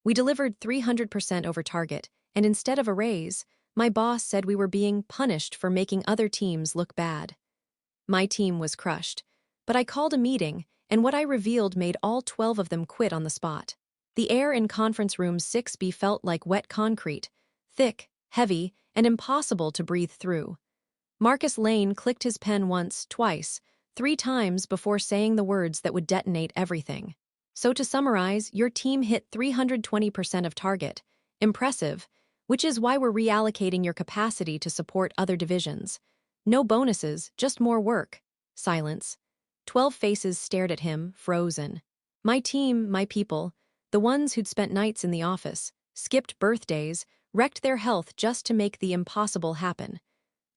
We delivered 300% over target, and instead of a raise, my boss said we were being punished for making other teams look bad. My team was crushed, but I called a meeting, and what I revealed made all 12 of them quit on the spot. The air in conference room 6B felt like wet concrete, thick, heavy, and impossible to breathe through. Marcus Lane clicked his pen once, twice, 3 times before saying the words that would detonate everything. So to summarize, your team hit 320% of target. Impressive, which is why we're reallocating your capacity to support other divisions. No bonuses, just more work. Silence. 12 faces stared at him, frozen. My team, my people, the ones who'd spent nights in the office, skipped birthdays, wrecked their health just to make the impossible happen.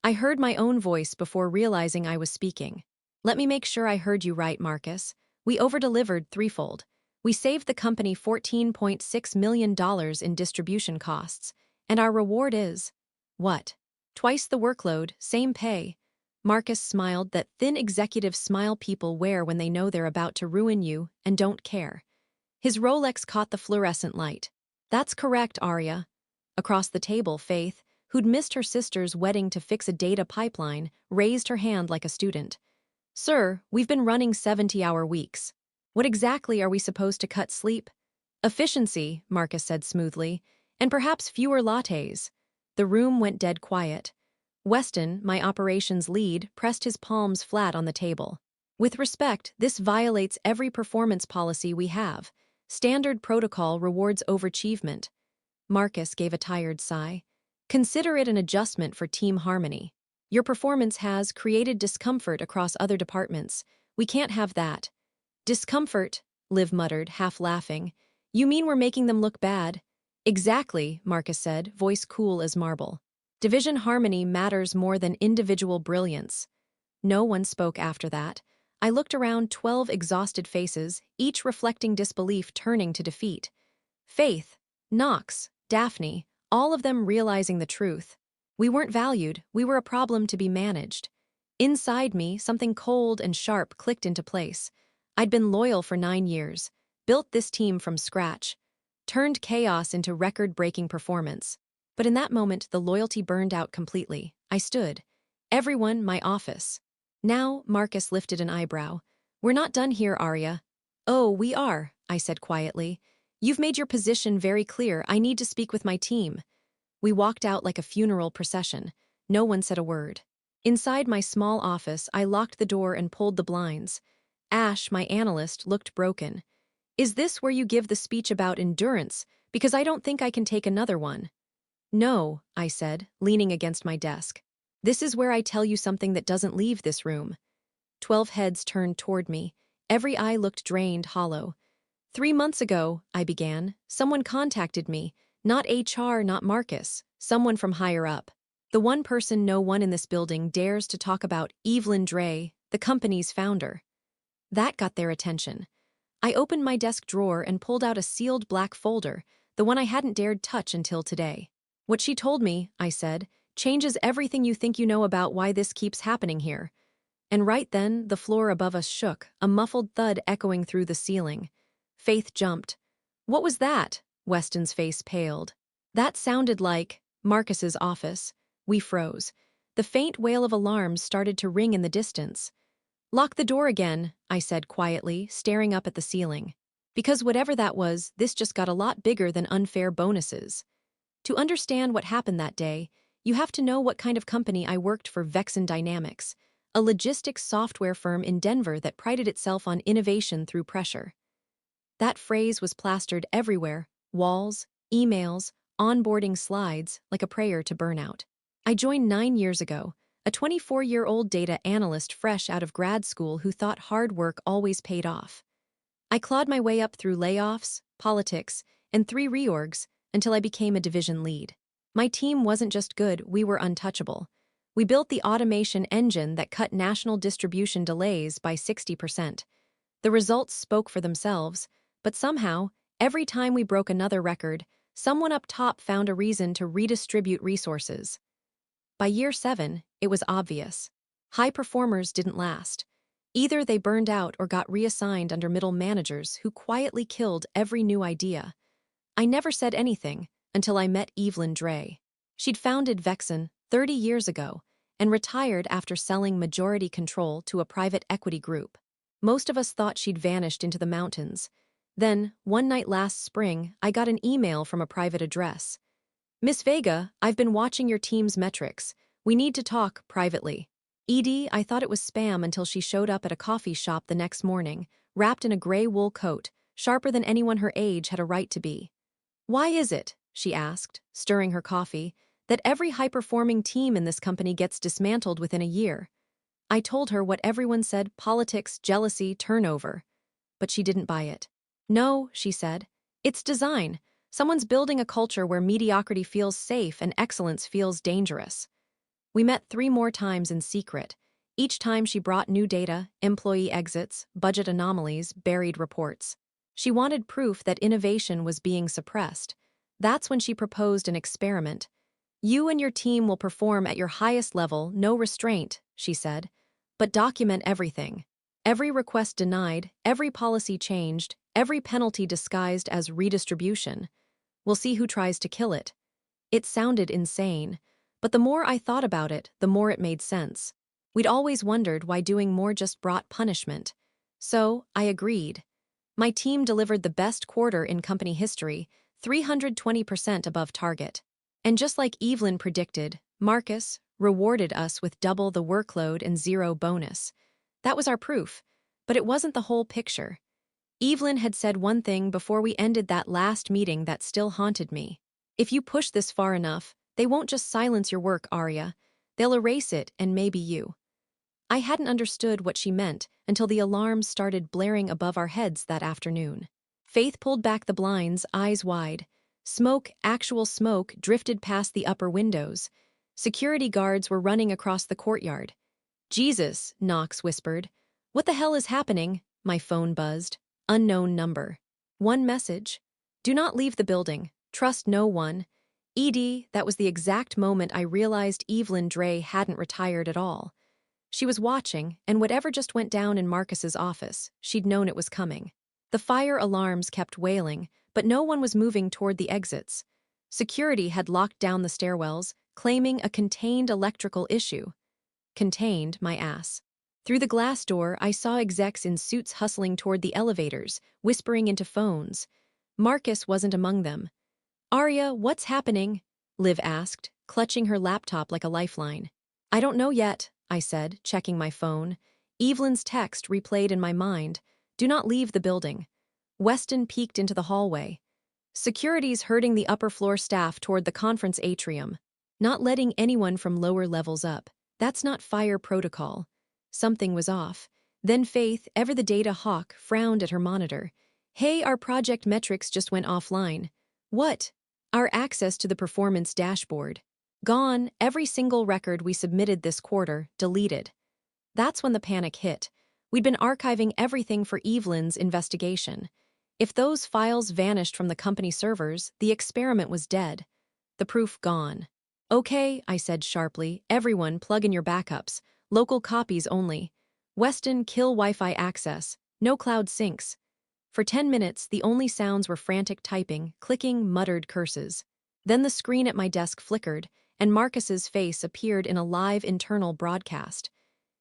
I heard my own voice before realizing I was speaking. Let me make sure I heard you right, Marcus. We over-delivered threefold. We saved the company $14.6 million in distribution costs, and our reward is… what? Twice the workload, same pay. Marcus smiled, that thin executive smile people wear when they know they're about to ruin you and don't care. His Rolex caught the fluorescent light. That's correct, Arya. Across the table, Faith, who'd missed her sister's wedding to fix a data pipeline, raised her hand like a student. Sir, we've been running 70-hour weeks. What exactly are we supposed to cut sleep? Efficiency, Marcus said smoothly, and perhaps fewer lattes. The room went dead quiet. Weston, my operations lead, pressed his palms flat on the table. With respect, this violates every performance policy we have. Standard protocol rewards overachievement. Marcus gave a tired sigh. Consider it an adjustment for team harmony. Your performance has created discomfort across other departments. We can't have that. Discomfort, Liv muttered, half laughing. You mean we're making them look bad? Exactly, Marcus said, voice cool as marble. Division harmony matters more than individual brilliance. No one spoke after that. I looked around 12 exhausted faces, each reflecting disbelief turning to defeat. Faith, Knox, Daphne, all of them realizing the truth. We weren't valued, we were a problem to be managed. Inside me, something cold and sharp clicked into place. I'd been loyal for 9 years, built this team from scratch, turned chaos into record-breaking performance. But in that moment, the loyalty burned out completely. I stood. Everyone, my office. Now, Marcus lifted an eyebrow. We're not done here, Arya. Oh, we are, I said quietly. You've made your position very clear. I need to speak with my team. We walked out like a funeral procession. No one said a word. Inside my small office, I locked the door and pulled the blinds. Ash, my analyst, looked broken. Is this where you give the speech about endurance? Because I don't think I can take another one. No, I said, leaning against my desk. This is where I tell you something that doesn't leave this room. 12 heads turned toward me. Every eye looked drained, hollow. 3 months ago, I began, someone contacted me. Not HR, not Marcus. Someone from higher up. The one person no one in this building dares to talk about, Evelyn Dre, the company's founder. That got their attention. I opened my desk drawer and pulled out a sealed black folder, the one I hadn't dared touch until today. What she told me, I said, changes everything you think you know about why this keeps happening here. And right then, the floor above us shook, a muffled thud echoing through the ceiling. Faith jumped. What was that? Weston's face paled. That sounded like Marcus's office. We froze. The faint wail of alarms started to ring in the distance. Lock the door again, I said quietly, staring up at the ceiling. Because whatever that was, this just got a lot bigger than unfair bonuses. To understand what happened that day, you have to know what kind of company I worked for. Vexen Dynamics, a logistics software firm in Denver that prided itself on innovation through pressure. That phrase was plastered everywhere, walls, emails, onboarding slides, like a prayer to burnout. I joined 9 years ago, a 24-year-old data analyst fresh out of grad school who thought hard work always paid off. I clawed my way up through layoffs, politics, and 3 reorgs until I became a division lead. My team wasn't just good, we were untouchable. We built the automation engine that cut national distribution delays by 60%. The results spoke for themselves, but somehow, every time we broke another record, someone up top found a reason to redistribute resources. By year 7, it was obvious. High performers didn't last. Either they burned out or got reassigned under middle managers who quietly killed every new idea. I never said anything until I met Evelyn Dre. She'd founded Vexen 30 years ago and retired after selling majority control to a private equity group. Most of us thought she'd vanished into the mountains. Then, one night last spring, I got an email from a private address. Miss Vega, I've been watching your team's metrics. We need to talk privately. I thought it was spam until she showed up at a coffee shop the next morning, wrapped in a gray wool coat, sharper than anyone her age had a right to be. Why is it, she asked, stirring her coffee, that every high-performing team in this company gets dismantled within a year? I told her what everyone said: politics, jealousy, turnover. But she didn't buy it. No, she said. It's design. Someone's building a culture where mediocrity feels safe and excellence feels dangerous. We met 3 more times in secret. Each time she brought new data, employee exits, budget anomalies, buried reports. She wanted proof that innovation was being suppressed. That's when she proposed an experiment. You and your team will perform at your highest level, no restraint, she said. But document everything. Every request denied, every policy changed, every penalty disguised as redistribution. We'll see who tries to kill it. It sounded insane, but the more I thought about it, the more it made sense. We'd always wondered why doing more just brought punishment. So, I agreed. My team delivered the best quarter in company history, 320% above target. And just like Evelyn predicted, Marcus rewarded us with double the workload and 0 bonus. That was our proof, but it wasn't the whole picture. Evelyn had said one thing before we ended that last meeting that still haunted me. If you push this far enough, they won't just silence your work, Arya. They'll erase it and maybe you. I hadn't understood what she meant until the alarms started blaring above our heads that afternoon. Faith pulled back the blinds, eyes wide. Smoke, actual smoke, drifted past the upper windows. Security guards were running across the courtyard. Jesus, Knox whispered. What the hell is happening? My phone buzzed. Unknown number. One message. Do not leave the building. Trust no one. That was the exact moment I realized Evelyn Dre hadn't retired at all. She was watching, and whatever just went down in Marcus's office, she'd known it was coming. The fire alarms kept wailing, but no one was moving toward the exits. Security had locked down the stairwells, claiming a contained electrical issue. Contained, my ass. Through the glass door, I saw execs in suits hustling toward the elevators, whispering into phones. Marcus wasn't among them. Arya, what's happening? Liv asked, clutching her laptop like a lifeline. I don't know yet, I said, checking my phone. Evelyn's text replayed in my mind. Do not leave the building. Weston peeked into the hallway. Security's herding the upper floor staff toward the conference atrium. Not letting anyone from lower levels up. That's not fire protocol. Something was off. Then Faith, ever the data hawk, frowned at her monitor. Hey, our project metrics just went offline. What? Our access to the performance dashboard. Gone, every single record we submitted this quarter, deleted. That's when the panic hit. We'd been archiving everything for Evelyn's investigation. If those files vanished from the company servers, the experiment was dead. The proof gone. Okay, I said sharply, everyone plug in your backups. Local copies only. Weston, kill Wi-Fi access. No cloud syncs. For 10 minutes, the only sounds were frantic typing, clicking, muttered curses. Then the screen at my desk flickered, and Marcus's face appeared in a live internal broadcast.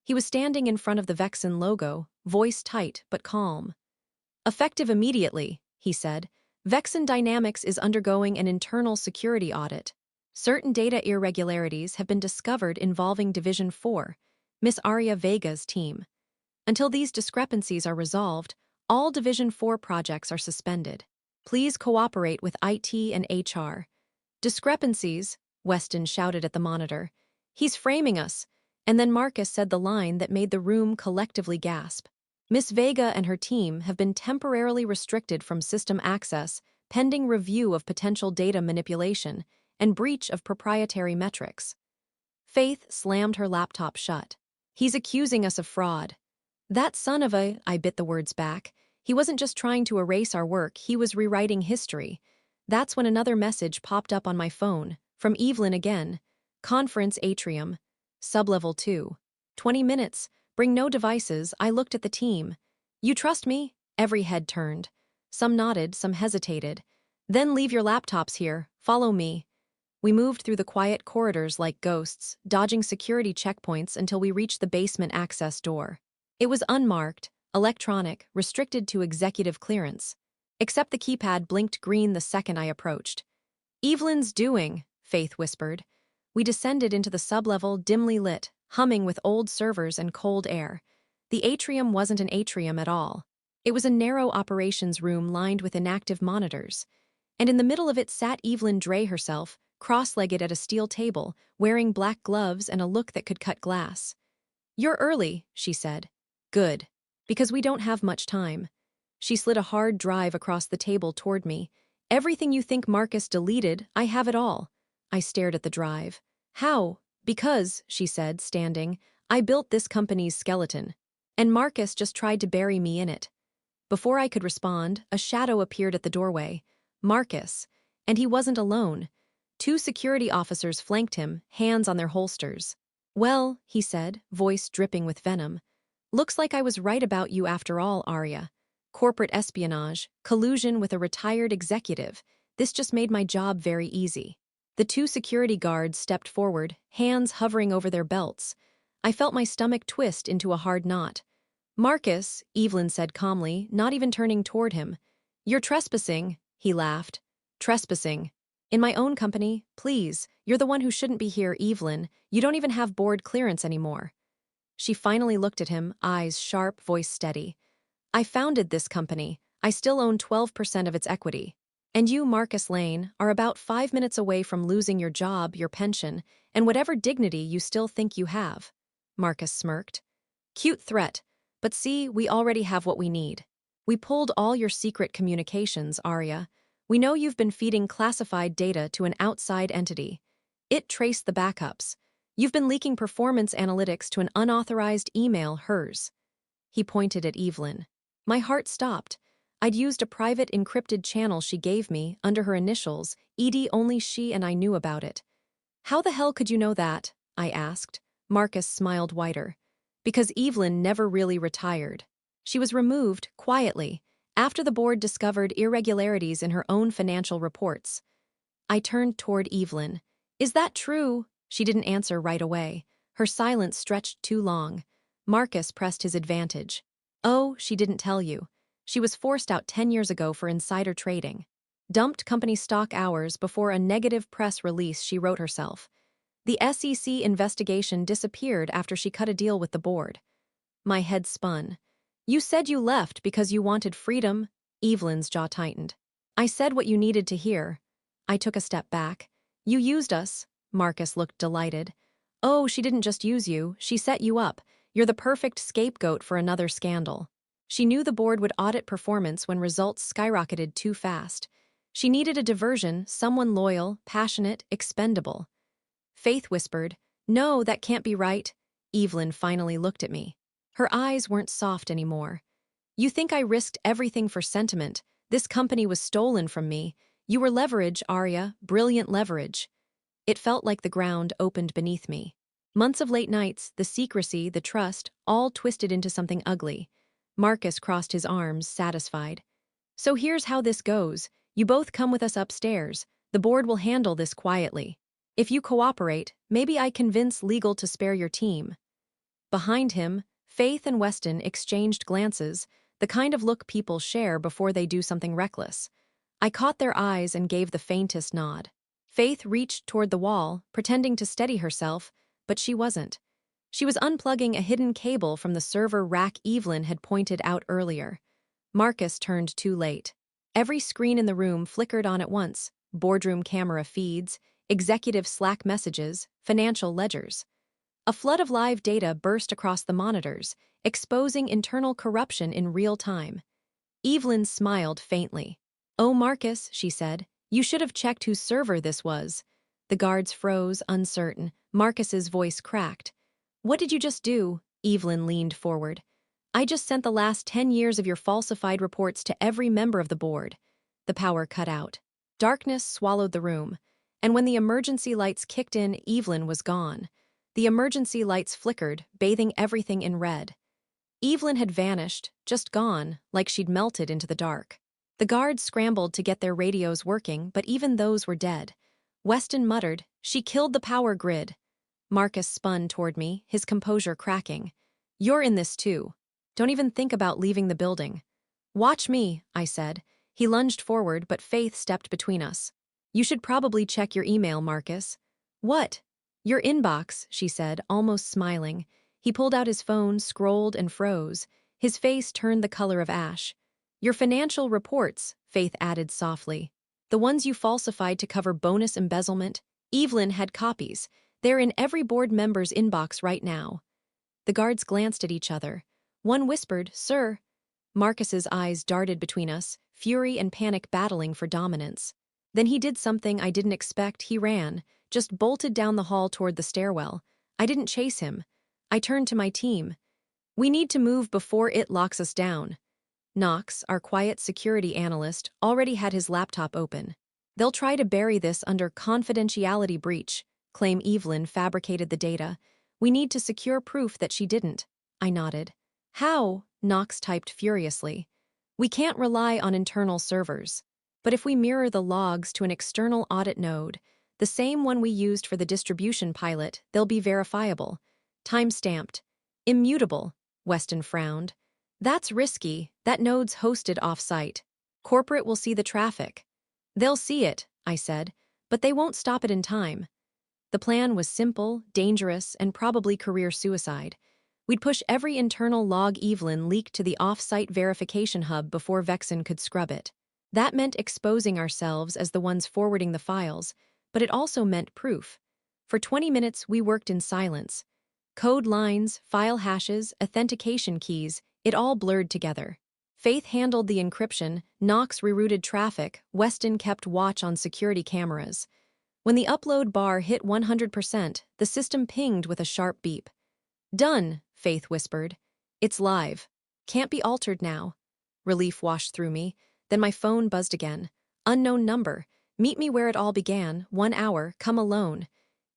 He was standing in front of the Vexen logo, voice tight but calm. Effective immediately, he said. Vexen Dynamics is undergoing an internal security audit. Certain data irregularities have been discovered involving Division 4, Miss Arya Vega's team. Until these discrepancies are resolved, all Division 4 projects are suspended. Please cooperate with IT and HR. Discrepancies, Weston shouted at the monitor. He's framing us. And then Marcus said the line that made the room collectively gasp. Miss Vega and her team have been temporarily restricted from system access, pending review of potential data manipulation and breach of proprietary metrics. Faith slammed her laptop shut. He's accusing us of fraud. That son of a, I bit the words back. He wasn't just trying to erase our work, he was rewriting history. That's when another message popped up on my phone, from Evelyn again. Conference atrium. Sublevel 2. 20 minutes. Bring no devices. I looked at the team. You trust me? Every head turned. Some nodded, some hesitated. Then leave your laptops here. Follow me. We moved through the quiet corridors like ghosts, dodging security checkpoints until we reached the basement access door. It was unmarked, electronic, restricted to executive clearance. Except the keypad blinked green the second I approached. "Evelyn's doing," Faith whispered. We descended into the sublevel, dimly lit, humming with old servers and cold air. The atrium wasn't an atrium at all. It was a narrow operations room lined with inactive monitors. And in the middle of it sat Evelyn Dre herself, cross-legged at a steel table, wearing black gloves and a look that could cut glass. "You're early," she said. "Good. Because we don't have much time." She slid a hard drive across the table toward me. "Everything you think Marcus deleted, I have it all." I stared at the drive. "How?" "Because," she said, standing, "I built this company's skeleton. And Marcus just tried to bury me in it." Before I could respond, a shadow appeared at the doorway. Marcus. And he wasn't alone. 2 security officers flanked him, hands on their holsters. "Well," he said, voice dripping with venom. "Looks like I was right about you after all, Arya. Corporate espionage, collusion with a retired executive. This just made my job very easy." The 2 security guards stepped forward, hands hovering over their belts. I felt my stomach twist into a hard knot. "Marcus," Evelyn said calmly, not even turning toward him. "You're trespassing," he laughed. "Trespassing. In my own company, please. You're the one who shouldn't be here, Evelyn. You don't even have board clearance anymore." She finally looked at him, eyes sharp, voice steady. "I founded this company. I still own 12% of its equity. And you, Marcus Lane, are about 5 minutes away from losing your job, your pension, and whatever dignity you still think you have." Marcus smirked. "Cute threat. But see, we already have what we need. We pulled all your secret communications, Arya. We know you've been feeding classified data to an outside entity. It traced the backups. You've been leaking performance analytics to an unauthorized email, hers." He pointed at Evelyn. My heart stopped. I'd used a private encrypted channel she gave me, under her initials, ED only she and I knew about it. "How the hell could you know that?" I asked. Marcus smiled wider. "Because Evelyn never really retired. She was removed, quietly, after the board discovered irregularities in her own financial reports." I turned toward Evelyn. "Is that true?" She didn't answer right away. Her silence stretched too long. Marcus pressed his advantage. "Oh, she didn't tell you. She was forced out 10 years ago for insider trading. Dumped company stock hours before a negative press release she wrote herself. The SEC investigation disappeared after she cut a deal with the board." My head spun. "You said you left because you wanted freedom." Evelyn's jaw tightened. "I said what you needed to hear." I took a step back. "You used us." Marcus looked delighted. "Oh, she didn't just use you, she set you up. You're the perfect scapegoat for another scandal." She knew the board would audit performance when results skyrocketed too fast. She needed a diversion, someone loyal, passionate, expendable. Faith whispered, "No, that can't be right." Evelyn finally looked at me. Her eyes weren't soft anymore. "You think I risked everything for sentiment. This company was stolen from me. You were leverage, Arya, brilliant leverage." It felt like the ground opened beneath me. Months of late nights, the secrecy, the trust, all twisted into something ugly. Marcus crossed his arms, satisfied. "So here's how this goes. You both come with us upstairs. The board will handle this quietly. If you cooperate, maybe I convince legal to spare your team." Behind him, Faith and Weston exchanged glances, the kind of look people share before they do something reckless. I caught their eyes and gave the faintest nod. Faith reached toward the wall, pretending to steady herself, but she wasn't. She was unplugging a hidden cable from the server rack Evelyn had pointed out earlier. Marcus turned too late. Every screen in the room flickered on at once: boardroom camera feeds, executive Slack messages, financial ledgers. A flood of live data burst across the monitors, exposing internal corruption in real time. Evelyn smiled faintly. "Oh, Marcus," she said, "you should have checked whose server this was." The guards froze, uncertain. Marcus's voice cracked. "What did you just do?" Evelyn leaned forward. "I just sent the last 10 years of your falsified reports to every member of the board." The power cut out. Darkness swallowed the room. And when the emergency lights kicked in, Evelyn was gone. The emergency lights flickered, bathing everything in red. Evelyn had vanished, just gone, like she'd melted into the dark. The guards scrambled to get their radios working, but even those were dead. Weston muttered, "She killed the power grid." Marcus spun toward me, his composure cracking. "You're in this too. Don't even think about leaving the building." "Watch me," I said. He lunged forward, but Faith stepped between us. "You should probably check your email, Marcus." "What?" "Your inbox," she said, almost smiling. He pulled out his phone, scrolled, and froze. His face turned the color of ash. "Your financial reports," Faith added softly. "The ones you falsified to cover bonus embezzlement." Evelyn had copies. "They're in every board member's inbox right now." The guards glanced at each other. One whispered, "Sir." Marcus's eyes darted between us, fury and panic battling for dominance. Then he did something I didn't expect. He ran, just bolted down the hall toward the stairwell. I didn't chase him. I turned to my team. "We need to move before it locks us down." Knox, our quiet security analyst, already had his laptop open. "They'll try to bury this under confidentiality breach," claim Evelyn fabricated the data. "We need to secure proof that she didn't." I nodded. "How?" Knox typed furiously. "We can't rely on internal servers. But if we mirror the logs to an external audit node, the same one we used for the distribution pilot, they'll be verifiable. Time-stamped. Immutable," Weston frowned. "That's risky. That node's hosted off-site. Corporate will see the traffic." "They'll see it," I said, "but they won't stop it in time." The plan was simple, dangerous, and probably career suicide. We'd push every internal log Evelyn leaked to the off-site verification hub before Vexen could scrub it. That meant exposing ourselves as the ones forwarding the files, but it also meant proof. For 20 minutes, we worked in silence. Code lines, file hashes, authentication keys, it all blurred together. Faith handled the encryption, Knox rerouted traffic, Weston kept watch on security cameras. When the upload bar hit 100%, the system pinged with a sharp beep. "Done," Faith whispered. "It's live. Can't be altered now." Relief washed through me. Then my phone buzzed again. Unknown number. "Meet me where it all began, 1 hour, come alone."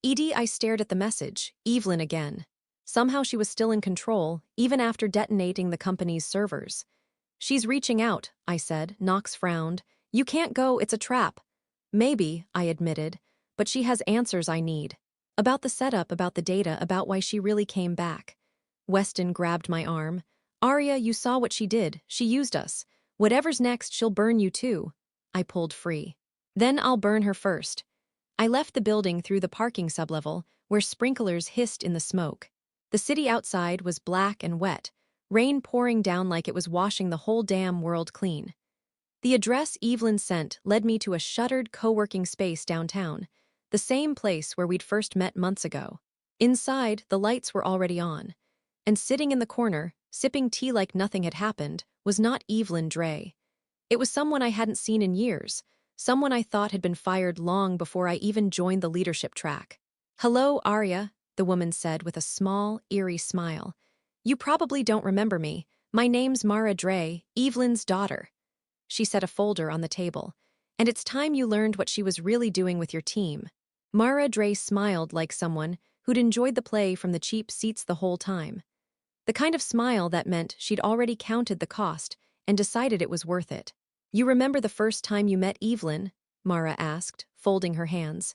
I stared at the message. Evelyn again. Somehow she was still in control, even after detonating the company's servers. "She's reaching out," I said. Knox frowned. "You can't go, it's a trap." "Maybe," I admitted, "but she has answers I need. About the setup, about the data, about why she really came back." Weston grabbed my arm. "Arya, you saw what she did. She used us. Whatever's next, she'll burn you too." I pulled free. "Then I'll burn her first." I left the building through the parking sublevel, where sprinklers hissed in the smoke. The city outside was black and wet, rain pouring down like it was washing the whole damn world clean. The address Evelyn sent led me to a shuttered co-working space downtown, the same place where we'd first met months ago. Inside, the lights were already on. And sitting in the corner, sipping tea like nothing had happened, was not Evelyn Dre. It was someone I hadn't seen in years, someone I thought had been fired long before I even joined the leadership track. "Hello, Arya," the woman said with a small, eerie smile. "You probably don't remember me. My name's Mara Dre, Evelyn's daughter." She set a folder on the table. "And it's time you learned what she was really doing with your team." Mara Dre smiled like someone who'd enjoyed the play from the cheap seats the whole time. The kind of smile that meant she'd already counted the cost and decided it was worth it. "You remember the first time you met Evelyn?" Mara asked, folding her hands.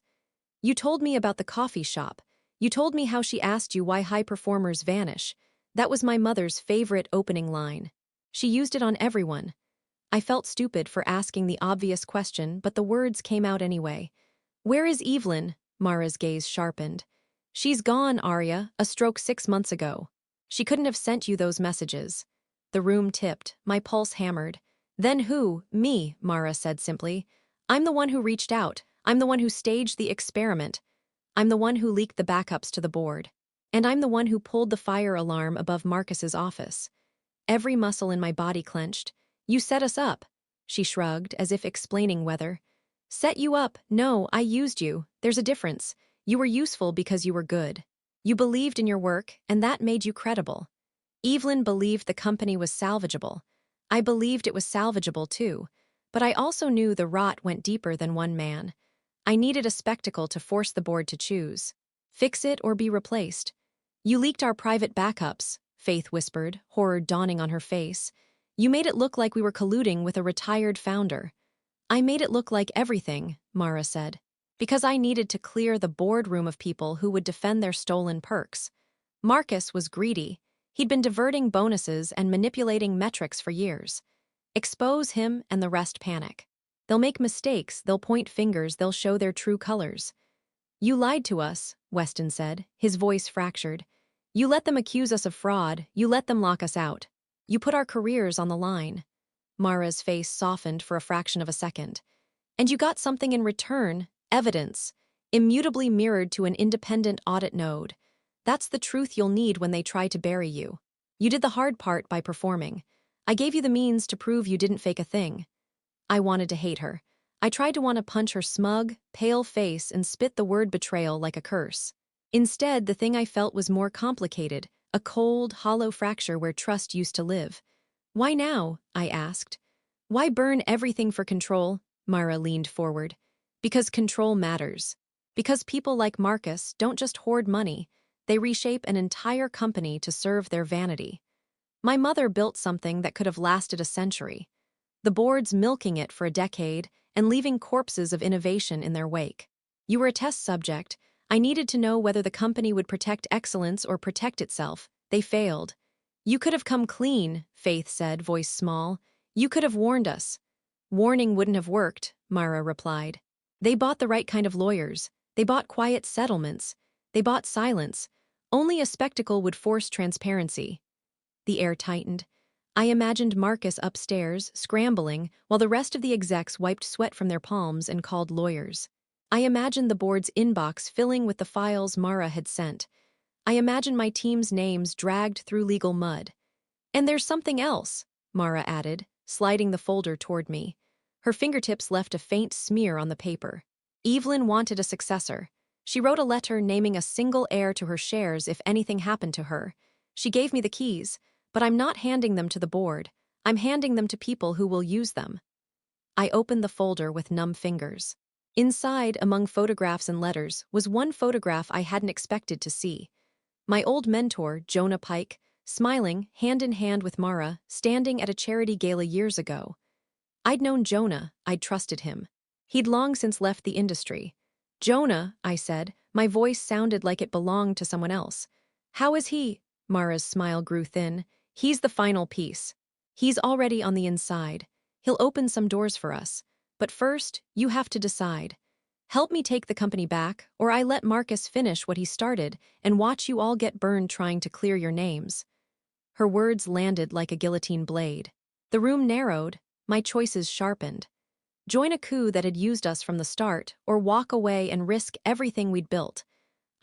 "You told me about the coffee shop. You told me how she asked you why high performers vanish. That was my mother's favorite opening line. She used it on everyone." I felt stupid for asking the obvious question, but the words came out anyway. "Where is Evelyn?" Mara's gaze sharpened. "She's gone, Arya, a stroke 6 months ago. She couldn't have sent you those messages." The room tipped, my pulse hammered. "Then who?" "Me," Mara said simply. "I'm the one who reached out. I'm the one who staged the experiment. I'm the one who leaked the backups to the board. And I'm the one who pulled the fire alarm above Marcus's office." Every muscle in my body clenched. "You set us up." She shrugged, as if explaining whether. "Set you up? No, I used you. There's a difference. You were useful because you were good. You believed in your work, and that made you credible. Evelyn believed the company was salvageable. I believed it was salvageable too, but I also knew the rot went deeper than one man. I needed a spectacle to force the board to choose. Fix it or be replaced. "You leaked our private backups," Faith whispered, horror dawning on her face. You made it look like we were colluding with a retired founder. I made it look like everything, Mara said, because I needed to clear the boardroom of people who would defend their stolen perks. Marcus was greedy. He'd been diverting bonuses and manipulating metrics for years. Expose him and the rest panic. They'll make mistakes, they'll point fingers, they'll show their true colors. You lied to us, Weston said, his voice fractured. You let them accuse us of fraud, you let them lock us out. You put our careers on the line. Mara's face softened for a fraction of a second. And you got something in return, evidence, immutably mirrored to an independent audit node. That's the truth you'll need when they try to bury you. You did the hard part by performing. I gave you the means to prove you didn't fake a thing. I wanted to hate her. I tried to want to punch her smug, pale face and spit the word betrayal like a curse. Instead, the thing I felt was more complicated, a cold, hollow fracture where trust used to live. Why now? I asked. Why burn everything for control? Mara leaned forward. Because control matters. Because people like Marcus don't just hoard money, they reshape an entire company to serve their vanity. My mother built something that could have lasted a century. The board's milking it for a decade and leaving corpses of innovation in their wake. You were a test subject. I needed to know whether the company would protect excellence or protect itself. They failed. You could have come clean, Faith said, voice small. You could have warned us. Warning wouldn't have worked, Mara replied. They bought the right kind of lawyers. They bought quiet settlements. They bought silence. Only a spectacle would force transparency. The air tightened. I imagined Marcus upstairs, scrambling, while the rest of the execs wiped sweat from their palms and called lawyers. I imagined the board's inbox filling with the files Mara had sent. I imagined my team's names dragged through legal mud. And there's something else, Mara added, sliding the folder toward me. Her fingertips left a faint smear on the paper. Evelyn wanted a successor. She wrote a letter naming a single heir to her shares if anything happened to her. She gave me the keys, but I'm not handing them to the board. I'm handing them to people who will use them. I opened the folder with numb fingers. Inside, among photographs and letters, was one photograph I hadn't expected to see. My old mentor, Jonah Pike, smiling, hand in hand with Mara, standing at a charity gala years ago. I'd known Jonah, I'd trusted him. He'd long since left the industry. Jonah, I said, my voice sounded like it belonged to someone else. How is he? Mara's smile grew thin. He's the final piece. He's already on the inside. He'll open some doors for us. But first, you have to decide. Help me take the company back, or I let Marcus finish what he started and watch you all get burned trying to clear your names. Her words landed like a guillotine blade. The room narrowed, my choices sharpened. Join a coup that had used us from the start, or walk away and risk everything we'd built.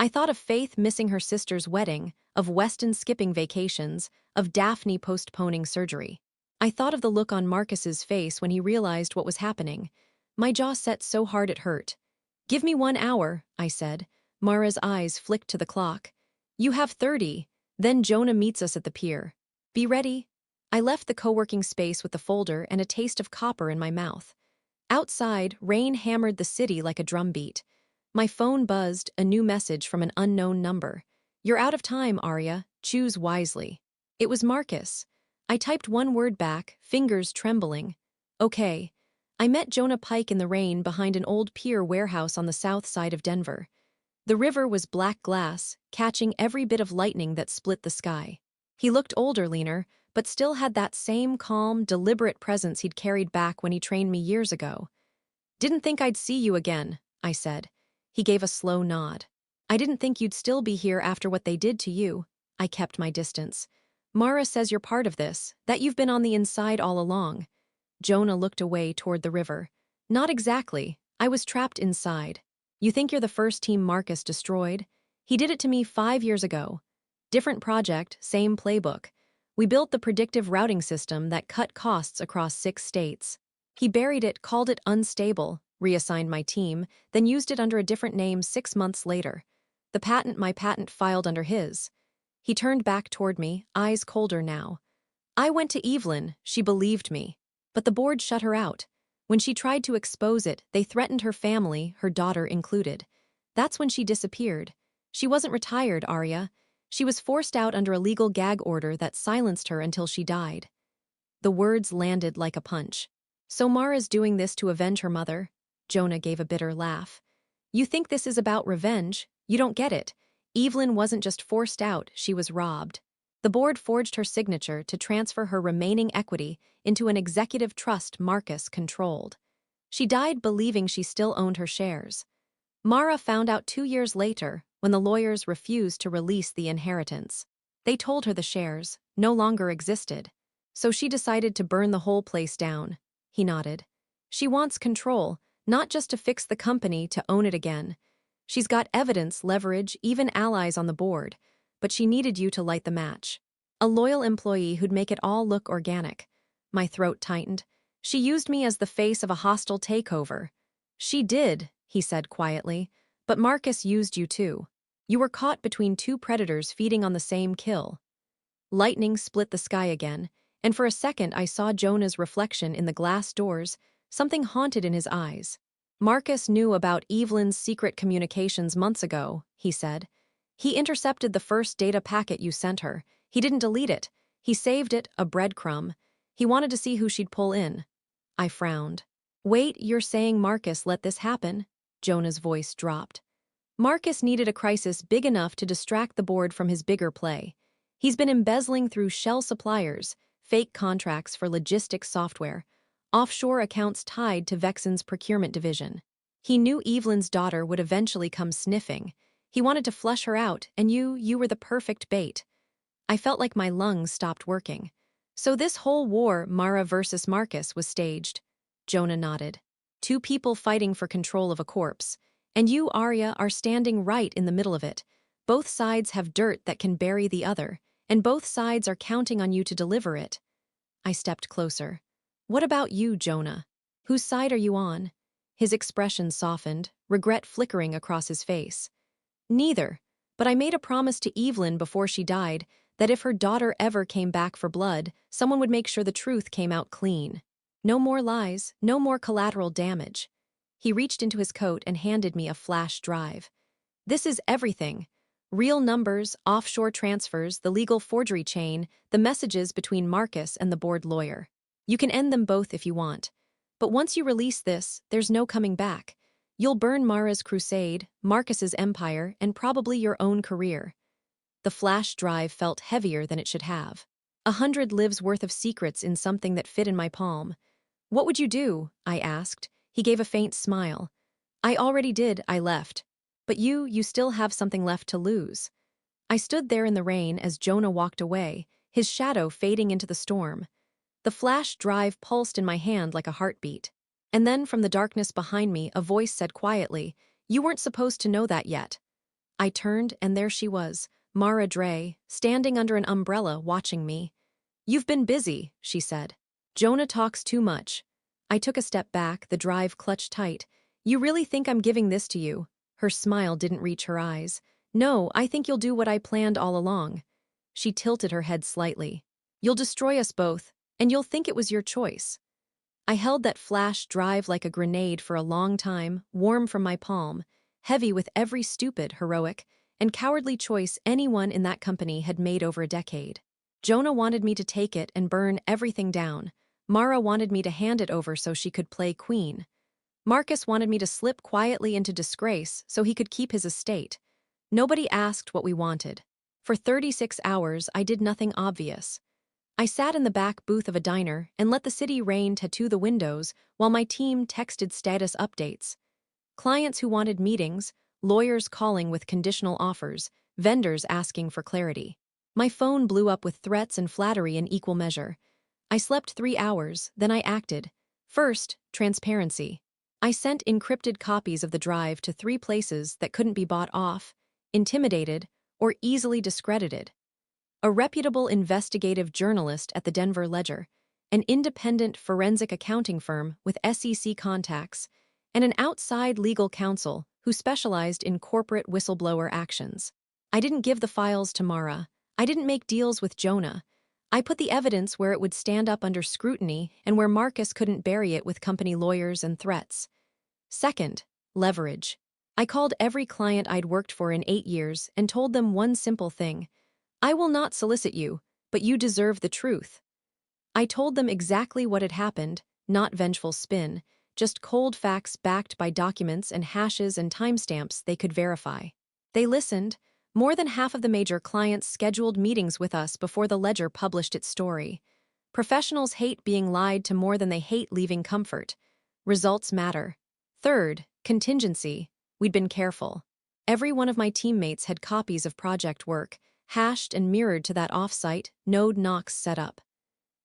I thought of Faith missing her sister's wedding, of Weston skipping vacations, of Daphne postponing surgery. I thought of the look on Marcus's face when he realized what was happening. My jaw set so hard it hurt. Give me 1 hour, I said. Mara's eyes flicked to the clock. You have 30. Then Jonah meets us at the pier. Be ready. I left the co-working space with the folder and a taste of copper in my mouth. Outside, rain hammered the city like a drumbeat. My phone buzzed, a new message from an unknown number. You're out of time, Arya. Choose wisely. It was Marcus. I typed one word back, fingers trembling. Okay. I met Jonah Pike in the rain behind an old pier warehouse on the south side of Denver. The river was black glass, catching every bit of lightning that split the sky. He looked older, leaner, but still had that same calm, deliberate presence he'd carried back when he trained me years ago. Didn't think I'd see you again, I said. He gave a slow nod. I didn't think you'd still be here after what they did to you. I kept my distance. Mara says you're part of this, that you've been on the inside all along. Jonah looked away toward the river. Not exactly. I was trapped inside. You think you're the first team Marcus destroyed? He did it to me 5 years ago. Different project, same playbook. We built the predictive routing system that cut costs across 6 states. He buried it, called it unstable, reassigned my team, then used it under a different name 6 months later. My patent filed under his. He turned back toward me, eyes colder now. I went to Evelyn, she believed me. But the board shut her out. When she tried to expose it, they threatened her family, her daughter included. That's when she disappeared. She wasn't retired, Arya. She was forced out under a legal gag order that silenced her until she died. The words landed like a punch. So Mara's doing this to avenge her mother? Jonah gave a bitter laugh. You think this is about revenge? You don't get it. Evelyn wasn't just forced out, she was robbed. The board forged her signature to transfer her remaining equity into an executive trust Marcus controlled. She died believing she still owned her shares. Mara found out 2 years later when the lawyers refused to release the inheritance. They told her the shares no longer existed. So she decided to burn the whole place down. He nodded. She wants control, not just to fix the company, to own it again. She's got evidence, leverage, even allies on the board, but she needed you to light the match. A loyal employee who'd make it all look organic. My throat tightened. She used me as the face of a hostile takeover. She did, he said quietly, but Marcus used you too. You were caught between two predators feeding on the same kill. Lightning split the sky again, and for a second I saw Jonah's reflection in the glass doors, something haunted in his eyes. Marcus knew about Evelyn's secret communications months ago, he said. He intercepted the first data packet you sent her. He didn't delete it. He saved it, a breadcrumb. He wanted to see who she'd pull in. I frowned. Wait, you're saying Marcus let this happen? Jonah's voice dropped. Marcus needed a crisis big enough to distract the board from his bigger play. He's been embezzling through shell suppliers, fake contracts for logistics software, offshore accounts tied to Vexen's procurement division. He knew Evelyn's daughter would eventually come sniffing. He wanted to flush her out, and you were the perfect bait. I felt like my lungs stopped working. So this whole war, Mara versus Marcus, was staged. Jonah nodded. Two people fighting for control of a corpse. And you, Arya, are standing right in the middle of it. Both sides have dirt that can bury the other, and both sides are counting on you to deliver it. I stepped closer. What about you, Jonah? Whose side are you on? His expression softened, regret flickering across his face. Neither, but I made a promise to Evelyn before she died that if her daughter ever came back for blood, someone would make sure the truth came out clean. No more lies, no more collateral damage. He reached into his coat and handed me a flash drive. This is everything. Real numbers, offshore transfers, the legal forgery chain, the messages between Marcus and the board lawyer. You can end them both if you want. But once you release this, there's no coming back. You'll burn Mara's crusade, Marcus's empire, and probably your own career. The flash drive felt heavier than it should have. 100 lives worth of secrets in something that fit in my palm. What would you do? I asked. He gave a faint smile. I already did, I left. But you still have something left to lose. I stood there in the rain as Jonah walked away, his shadow fading into the storm. The flash drive pulsed in my hand like a heartbeat. And then from the darkness behind me, a voice said quietly, "You weren't supposed to know that yet." I turned, and there she was, Mara Dre, standing under an umbrella watching me. "You've been busy," she said. "Jonah talks too much." I took a step back, the drive clutched tight. "You really think I'm giving this to you?" Her smile didn't reach her eyes. "No, I think you'll do what I planned all along." She tilted her head slightly. "You'll destroy us both, and you'll think it was your choice." I held that flash drive like a grenade for a long time, warm from my palm, heavy with every stupid, heroic, and cowardly choice anyone in that company had made over a decade. Jonah wanted me to take it and burn everything down. Mara wanted me to hand it over so she could play queen. Marcus wanted me to slip quietly into disgrace so he could keep his estate. Nobody asked what we wanted. For 36 hours, I did nothing obvious. I sat in the back booth of a diner and let the city rain tattoo the windows while my team texted status updates. Clients who wanted meetings, lawyers calling with conditional offers, vendors asking for clarity. My phone blew up with threats and flattery in equal measure. I slept 3 hours, then I acted. First, transparency. I sent encrypted copies of the drive to 3 places that couldn't be bought off, intimidated, or easily discredited. A reputable investigative journalist at the Denver Ledger, an independent forensic accounting firm with SEC contacts, and an outside legal counsel who specialized in corporate whistleblower actions. I didn't give the files to Mara. I didn't make deals with Jonah. I put the evidence where it would stand up under scrutiny and where Marcus couldn't bury it with company lawyers and threats. Second, leverage. I called every client I'd worked for in 8 years and told them one simple thing: I will not solicit you, but you deserve the truth. I told them exactly what had happened, not vengeful spin, just cold facts backed by documents and hashes and timestamps they could verify. They listened. More than half of the major clients scheduled meetings with us before the Ledger published its story. Professionals hate being lied to more than they hate leaving comfort. Results matter. Third, contingency. We'd been careful. Every one of my teammates had copies of project work, hashed and mirrored to that off-site, Node Knox setup.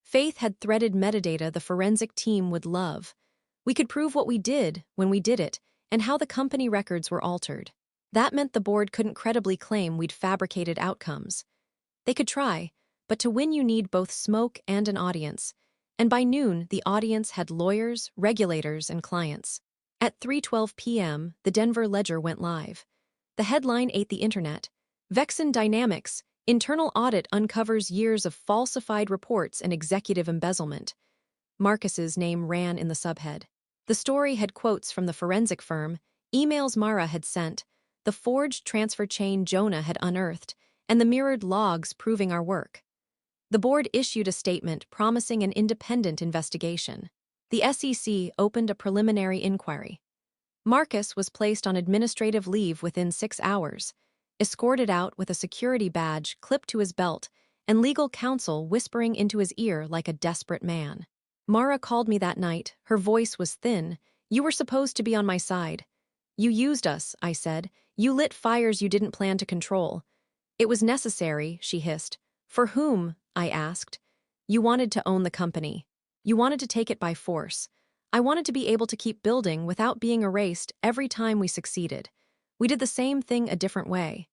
Faith had threaded metadata the forensic team would love. We could prove what we did, when we did it, and how the company records were altered. That meant the board couldn't credibly claim we'd fabricated outcomes. They could try, but to win you need both smoke and an audience. And by noon, the audience had lawyers, regulators, and clients. At 3:12 p.m., the Denver Ledger went live. The headline ate the internet. Vexen Dynamics, internal audit uncovers years of falsified reports and executive embezzlement. Marcus's name ran in the subhead. The story had quotes from the forensic firm, emails Mara had sent, the forged transfer chain Jonah had unearthed, and the mirrored logs proving our work. The board issued a statement promising an independent investigation. The SEC opened a preliminary inquiry. Marcus was placed on administrative leave within 6 hours, escorted out with a security badge clipped to his belt, and legal counsel whispering into his ear like a desperate man. Mara called me that night. Her voice was thin. "You were supposed to be on my side." "You used us," I said. "You lit fires you didn't plan to control." "It was necessary," she hissed. "For whom?" I asked. "You wanted to own the company. You wanted to take it by force. I wanted to be able to keep building without being erased every time we succeeded. We did the same thing a different way."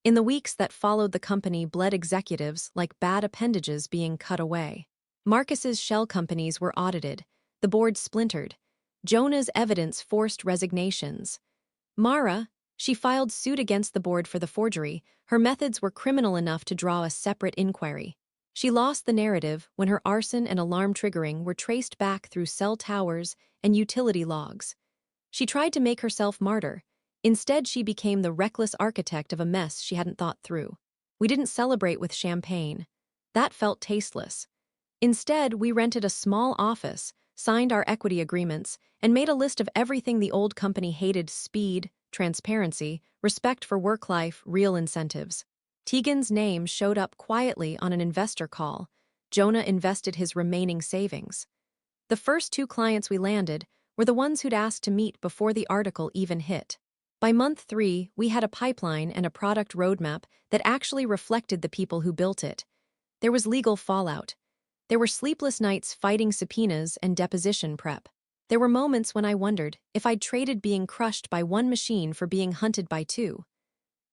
In the weeks that followed, the company bled executives like bad appendages being cut away. Marcus's shell companies were audited. The board splintered. Jonah's evidence forced resignations. Mara, she filed suit against the board for the forgery. Her methods were criminal enough to draw a separate inquiry. She lost the narrative when her arson and alarm triggering were traced back through cell towers and utility logs. She tried to make herself martyr. Instead, she became the reckless architect of a mess she hadn't thought through. We didn't celebrate with champagne. That felt tasteless. Instead, we rented a small office, signed our equity agreements, and made a list of everything the old company hated: speed, transparency, respect for work life, real incentives. Tegan's name showed up quietly on an investor call. Jonah invested his remaining savings. The first 2 clients we landed were the ones who'd asked to meet before the article even hit. By month 3, we had a pipeline and a product roadmap that actually reflected the people who built it. There was legal fallout. There were sleepless nights fighting subpoenas and deposition prep. There were moments when I wondered if I'd traded being crushed by one machine for being hunted by 2.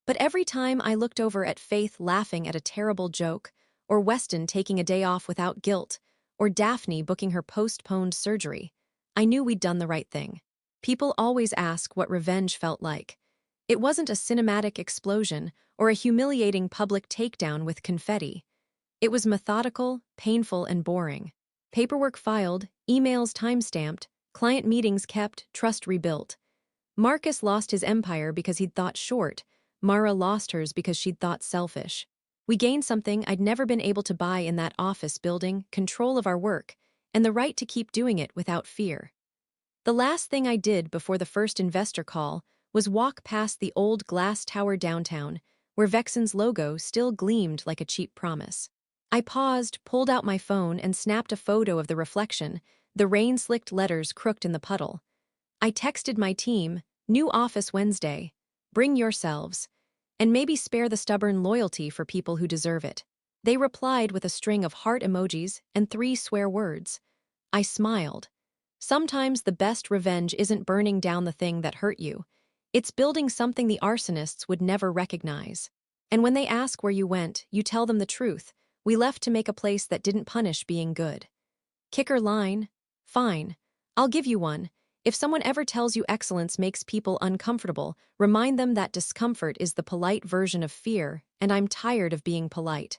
But every time I looked over at Faith laughing at a terrible joke, or Weston taking a day off without guilt, or Daphne booking her postponed surgery, I knew we'd done the right thing. People always ask what revenge felt like. It wasn't a cinematic explosion or a humiliating public takedown with confetti. It was methodical, painful, and boring. Paperwork filed, emails timestamped, client meetings kept, trust rebuilt. Marcus lost his empire because he'd thought short. Mara lost hers because she'd thought selfish. We gained something I'd never been able to buy in that office building: control of our work, and the right to keep doing it without fear. The last thing I did before the first investor call was walk past the old glass tower downtown, where Vexen's logo still gleamed like a cheap promise. I paused, pulled out my phone, and snapped a photo of the reflection, the rain-slicked letters crooked in the puddle. I texted my team, "New office Wednesday. Bring yourselves. And maybe spare the stubborn loyalty for people who deserve it." They replied with a string of heart emojis and 3 swear words. I smiled. Sometimes the best revenge isn't burning down the thing that hurt you. It's building something the arsonists would never recognize. And when they ask where you went, you tell them the truth. We left to make a place that didn't punish being good. Kicker line? Fine. I'll give you one. If someone ever tells you excellence makes people uncomfortable, remind them that discomfort is the polite version of fear, and I'm tired of being polite.